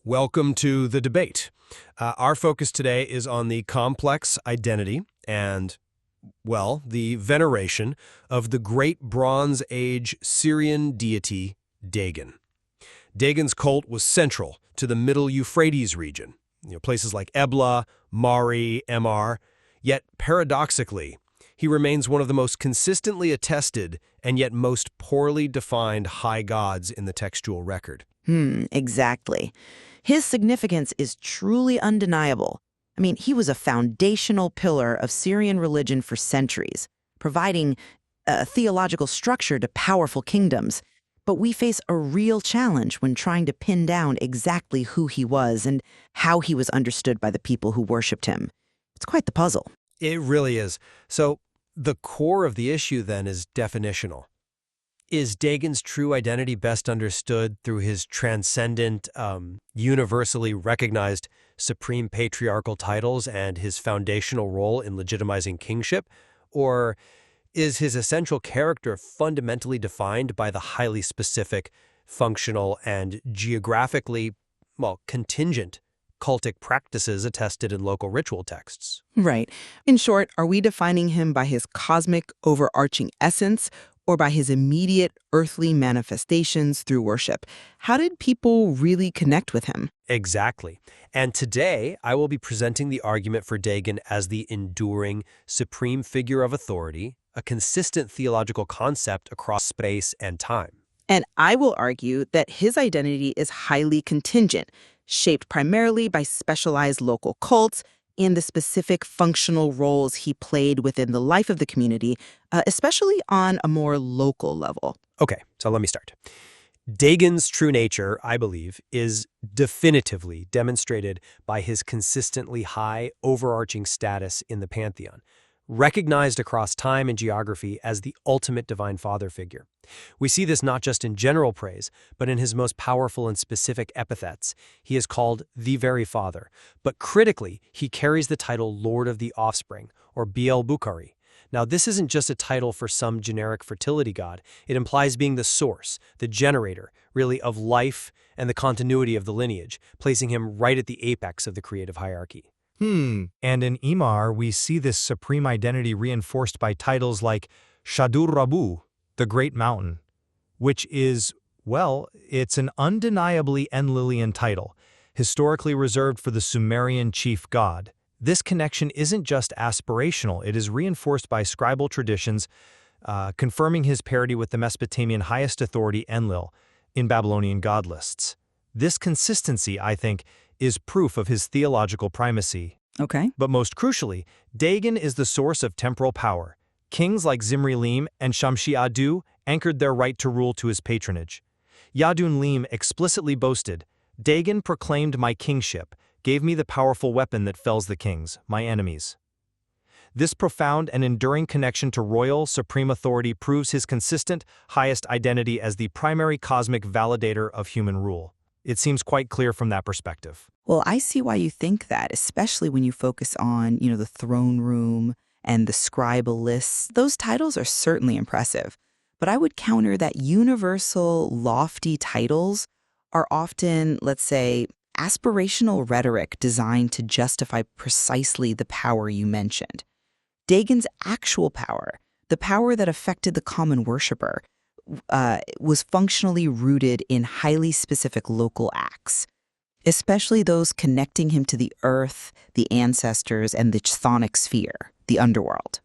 Welcome to the debate. Our focus today is on the complex identity and, well, the veneration of the great Bronze Age Syrian deity Dagon. Dagon's cult was central to the Middle Euphrates region, places like Ebla, Mari, Mr. Yet, paradoxically, he remains one of the most consistently attested and yet most poorly defined high gods in the textual record. Exactly. His significance is truly undeniable. I mean, he was a foundational pillar of Syrian religion for centuries, providing a theological structure to powerful kingdoms. But we face a real challenge when trying to pin down exactly who he was and how he was understood by the people who worshipped him. It's quite the puzzle. It really is. So, the core of the issue, then, is definitional. Is Dagon's true identity best understood through his transcendent, universally recognized supreme patriarchal titles and his foundational role in legitimizing kingship? Or is his essential character fundamentally defined by the highly specific, functional, and geographically, contingent cultic practices attested in local ritual texts? Right. In short, are we defining him by his cosmic, overarching essence or by his immediate earthly manifestations through worship? How did people really connect with him? Exactly. And today, I will be presenting the argument for Dagon as the enduring, supreme figure of authority, a consistent theological concept across space and time. And I will argue that his identity is highly contingent, shaped primarily by specialized local cults and the specific functional roles he played within the life of the community, especially on a more local level. Okay, so let me start. Dagon's true nature, I believe, is definitively demonstrated by his consistently high, overarching status in the pantheon, recognized across time and geography as the ultimate divine father figure. We see this not just in general praise, but in his most powerful and specific epithets. He is called the very Father, but critically, he carries the title Lord of the Offspring, or Bēl Bukri. Now, this isn't just a title for some generic fertility god. It implies being the source, the generator, really, of life and the continuity of the lineage, placing him right at the apex of the creative hierarchy. And in Imar, we see this supreme identity reinforced by titles like Shadur Rau, the Great Mountain, which is, well, it's an undeniably Enlilian title, historically reserved for the Sumerian chief god. This connection isn't just aspirational, it is reinforced by scribal traditions, confirming his parity with the Mesopotamian highest authority Enlil in Babylonian god lists. This consistency, I think, is proof of his theological primacy. Okay. But most crucially, Dagon is the source of temporal power. Kings like Zimri-Lim and Shamshi-Addu anchored their right to rule to his patronage. Yadun-Lim explicitly boasted, "Dagon proclaimed my kingship, gave me the powerful weapon that fells the kings, my enemies." This profound and enduring connection to royal, supreme authority proves his consistent, highest identity as the primary cosmic validator of human rule. It seems quite clear from that perspective. Well, I see why you think that, especially when you focus on, the throne room and the scribal lists. Those titles are certainly impressive. But I would counter that universal, lofty titles are often, let's say, aspirational rhetoric designed to justify precisely the power you mentioned. Dagon's actual power, the power that affected the common worshiper, was functionally rooted in highly specific local acts, especially those connecting him to the earth, the ancestors, and the chthonic sphere, the underworld.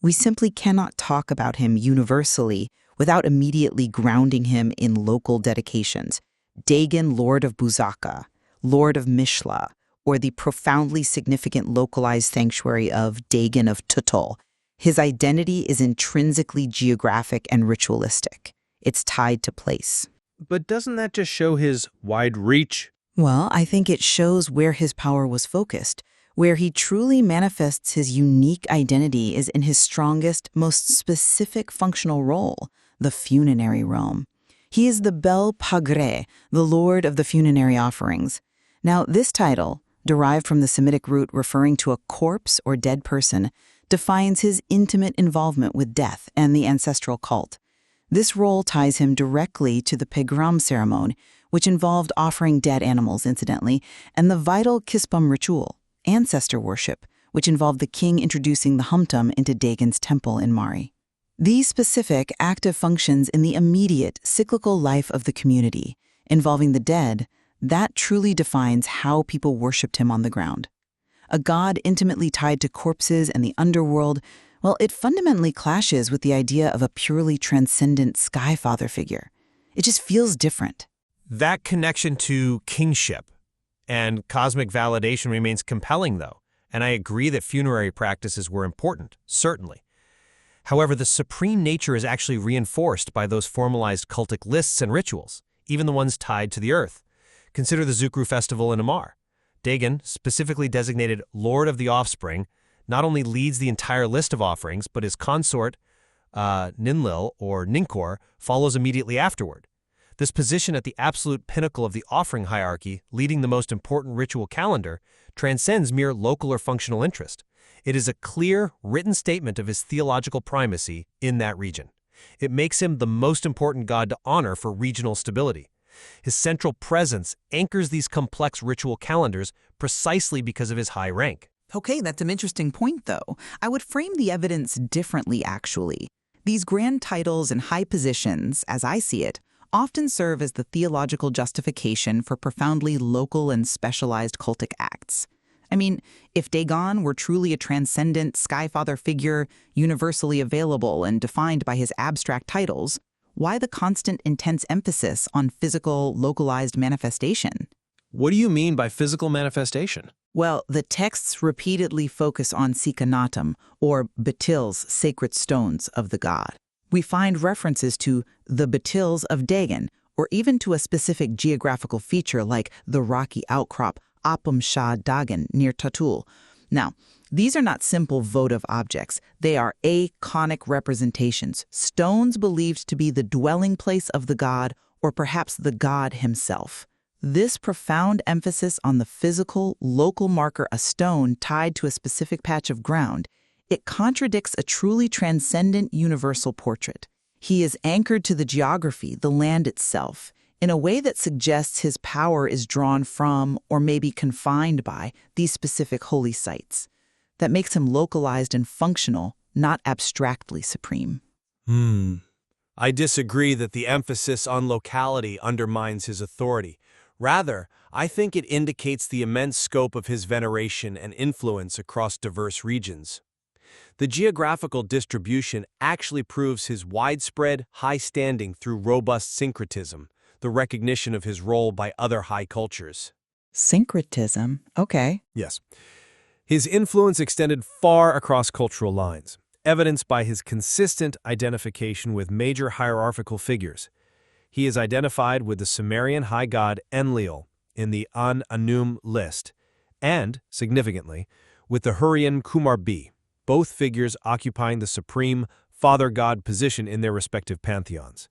We simply cannot talk about him universally without immediately grounding him in local dedications. Dagon, Lord of Buzaka, Lord of Mishla, or the profoundly significant localized sanctuary of Dagon of Tutul. His identity is intrinsically geographic and ritualistic. It's tied to place. But doesn't that just show his wide reach? Well, I think it shows where his power was focused. Where he truly manifests his unique identity is in his strongest, most specific functional role, the funerary realm. He is the Bēl Pagrê, the Lord of the funerary offerings. Now, this title, derived from the Semitic root referring to a corpse or dead person, defines his intimate involvement with death and the ancestral cult. This role ties him directly to the pogrom ceremony, which involved offering dead animals, incidentally, and the vital Kispum ritual, ancestor worship, which involved the king introducing the humtum into Dagon's temple in Mari. These specific active functions in the immediate cyclical life of the community, involving the dead, that truly defines how people worshipped him on the ground. A god intimately tied to corpses and the underworld, well, it fundamentally clashes with the idea of a purely transcendent sky father figure. It just feels different. That connection to kingship and cosmic validation remains compelling, though, and I agree that funerary practices were important, certainly. However, the supreme nature is actually reinforced by those formalized cultic lists and rituals, even the ones tied to the earth. Consider the Zukru festival in Amar. Dagon, specifically designated Lord of the Offspring, not only leads the entire list of offerings, but his consort, Ninlil or Ninkor, follows immediately afterward. This position at the absolute pinnacle of the offering hierarchy, leading the most important ritual calendar, transcends mere local or functional interest. It is a clear, written statement of his theological primacy in that region. It makes him the most important god to honor for regional stability. His central presence anchors these complex ritual calendars precisely because of his high rank. Okay, that's an interesting point, though. I would frame the evidence differently, actually. These grand titles and high positions, as I see it, often serve as the theological justification for profoundly local and specialized cultic acts. I mean, if Dagon were truly a transcendent skyfather figure, universally available and defined by his abstract titles, why the constant intense emphasis on physical, localized manifestation? What do you mean by physical manifestation? Well, the texts repeatedly focus on sikkanum, or betyls, sacred stones of the god. We find references to the batills of Dagon, or even to a specific geographical feature like the rocky outcrop Apum-Shah-Dagan near Tatul. Now, these are not simple votive objects. They are aniconic representations, stones believed to be the dwelling place of the god, or perhaps the god himself. This profound emphasis on the physical, local marker, a stone tied to a specific patch of ground, it contradicts a truly transcendent universal portrait. He is anchored to the geography, the land itself, in a way that suggests his power is drawn from, or maybe confined by, these specific holy sites. That makes him localized and functional, not abstractly supreme. I disagree that the emphasis on locality undermines his authority. Rather, I think it indicates the immense scope of his veneration and influence across diverse regions. The geographical distribution actually proves his widespread, high standing through robust syncretism, the recognition of his role by other high cultures. Syncretism? Okay. Yes. His influence extended far across cultural lines, evidenced by his consistent identification with major hierarchical figures. He is identified with the Sumerian high god Enlil in the An-Anum list, and, significantly, with the Hurrian Kumar-B, both figures occupying the supreme father-god position in their respective pantheons.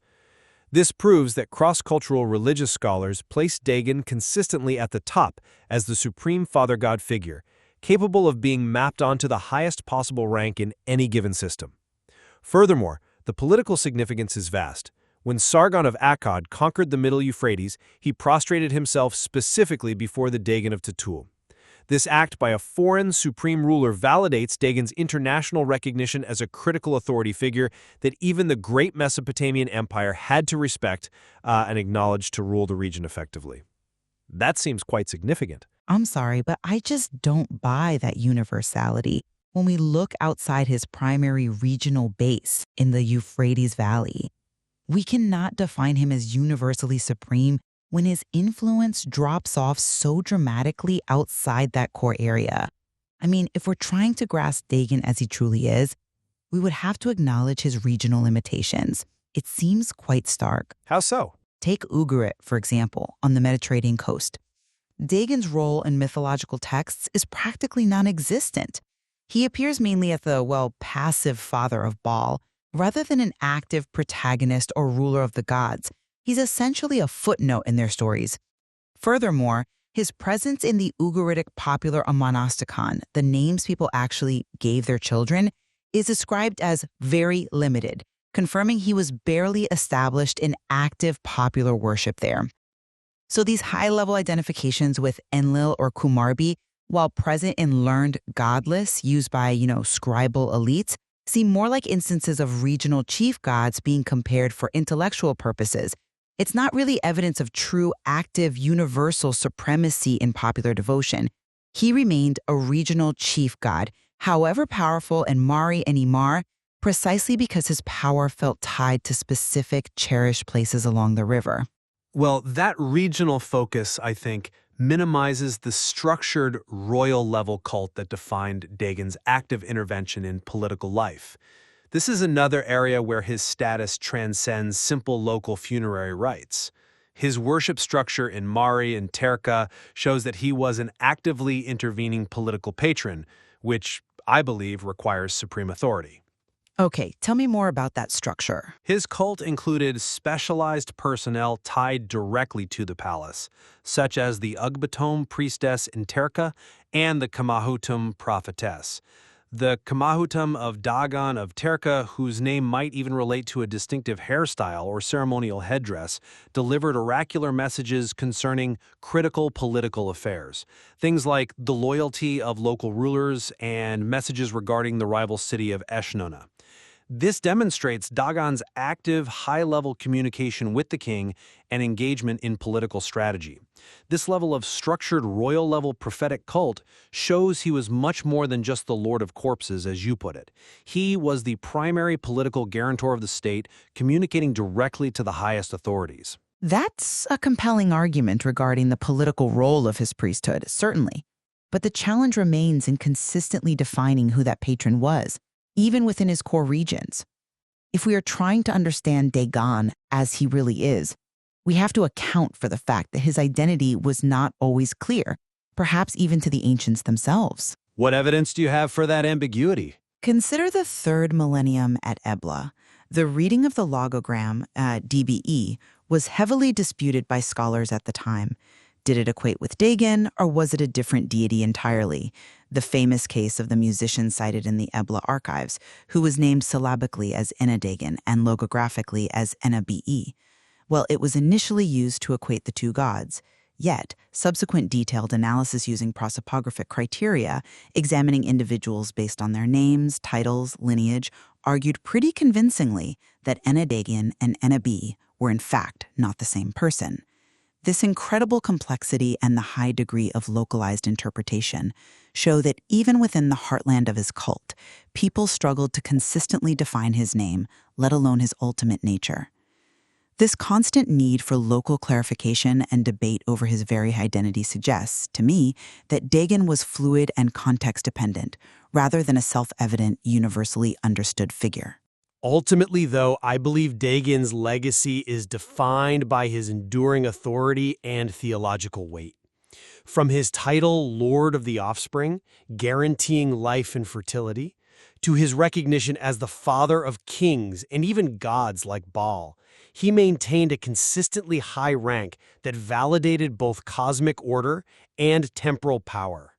This proves that cross-cultural religious scholars place Dagon consistently at the top as the supreme father-god figure, capable of being mapped onto the highest possible rank in any given system. Furthermore, the political significance is vast. When Sargon of Akkad conquered the Middle Euphrates, he prostrated himself specifically before the Dagon of Tatul. This act by a foreign supreme ruler validates Dagon's international recognition as a critical authority figure that even the great Mesopotamian Empire had to respect and acknowledge to rule the region effectively. That seems quite significant. I'm sorry, but I just don't buy that universality when we look outside his primary regional base in the Euphrates Valley. We cannot define him as universally supreme when his influence drops off so dramatically outside that core area. I mean, if we're trying to grasp Dagon as he truly is, we would have to acknowledge his regional limitations. It seems quite stark. How so? Take Ugarit, for example, on the Mediterranean coast. Dagon's role in mythological texts is practically non-existent. He appears mainly as the, passive father of Bēl, rather than an active protagonist or ruler of the gods. He's essentially a footnote in their stories. Furthermore, his presence in the Ugaritic popular onomasticon, the names people actually gave their children, is described as very limited, confirming he was barely established in active popular worship there. So these high-level identifications with Enlil or Kumarbi, while present in learned god lists used by, scribal elites, seem more like instances of regional chief gods being compared for intellectual purposes. It's not really evidence of true, active, universal supremacy in popular devotion. He remained a regional chief god, however powerful in Mari and Imar, precisely because his power felt tied to specific, cherished places along the river. Well, that regional focus, I think, minimizes the structured royal-level cult that defined Dagon's active intervention in political life. This is another area where his status transcends simple local funerary rites. His worship structure in Mari and Terka shows that he was an actively intervening political patron, which I believe requires supreme authority. Okay, tell me more about that structure. His cult included specialized personnel tied directly to the palace, such as the ugbabtum-priestess in Terka and the Kamahutum-prophetess. The Kamahutum of Dagan of Terka, whose name might even relate to a distinctive hairstyle or ceremonial headdress, delivered oracular messages concerning critical political affairs. Things like the loyalty of local rulers and messages regarding the rival city of Eshnona. This demonstrates Dagan's active, high-level communication with the king and engagement in political strategy. This level of structured royal-level prophetic cult shows he was much more than just the Lord of Corpses, as you put it. He was the primary political guarantor of the state, communicating directly to the highest authorities. That's a compelling argument regarding the political role of his priesthood, certainly. But the challenge remains in consistently defining who that patron was, even within his core regions. If we are trying to understand Dagon as he really is, we have to account for the fact that his identity was not always clear, perhaps even to the ancients themselves. What evidence do you have for that ambiguity? Consider the 3rd millennium at Ebla. The reading of the logogram, DBE, was heavily disputed by scholars at the time. Did it equate with Dagon, or was it a different deity entirely? The famous case of the musician cited in the Ebla archives, who was named syllabically as Enna-Dagan and logographically as Enna-BE. Well, it was initially used to equate the two gods. Yet, subsequent detailed analysis using prosopographic criteria, examining individuals based on their names, titles, lineage, argued pretty convincingly that Enna-Dagan and Enna-BE were in fact not the same person. This incredible complexity and the high degree of localized interpretation show that even within the heartland of his cult, people struggled to consistently define his name, let alone his ultimate nature. This constant need for local clarification and debate over his very identity suggests, to me, that Dagon was fluid and context-dependent, rather than a self-evident, universally understood figure. Ultimately, though, I believe Dagon's legacy is defined by his enduring authority and theological weight. From his title, Lord of the Offspring, guaranteeing life and fertility, to his recognition as the father of kings and even gods like Bēl, he maintained a consistently high rank that validated both cosmic order and temporal power.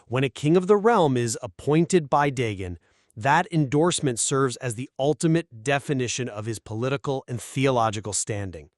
When a king of the realm is appointed by Dagon, that endorsement serves as the ultimate definition of his political and theological standing.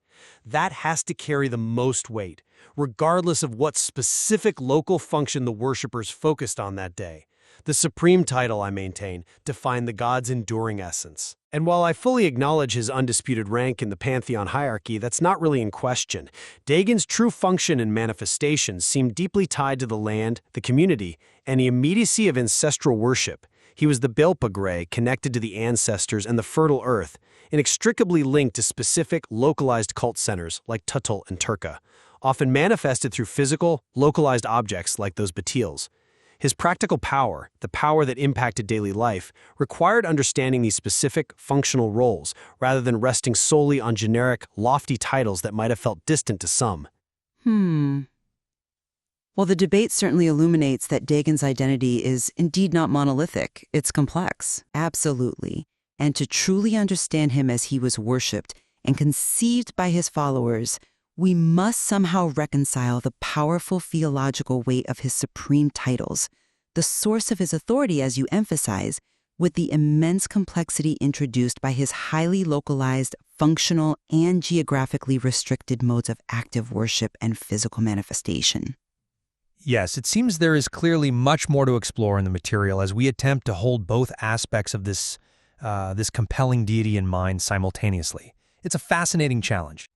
That has to carry the most weight, regardless of what specific local function the worshippers focused on that day. The supreme title, I maintain, defined the god's enduring essence. And while I fully acknowledge his undisputed rank in the pantheon hierarchy, that's not really in question. Dagon's true function and manifestations seem deeply tied to the land, the community, and the immediacy of ancestral worship. He was the Bēl Bukri, connected to the ancestors and the fertile earth, inextricably linked to specific, localized cult centers like Tutul and Terka, often manifested through physical, localized objects like those batills. His practical power, the power that impacted daily life, required understanding these specific, functional roles, rather than resting solely on generic, lofty titles that might have felt distant to some. Well, the debate certainly illuminates that Dagon's identity is indeed not monolithic. It's complex. Absolutely. And to truly understand him as he was worshipped and conceived by his followers, we must somehow reconcile the powerful theological weight of his supreme titles, the source of his authority, as you emphasize, with the immense complexity introduced by his highly localized, functional, and geographically restricted modes of active worship and physical manifestation. Yes, it seems there is clearly much more to explore in the material as we attempt to hold both aspects of this compelling deity in mind simultaneously. It's a fascinating challenge.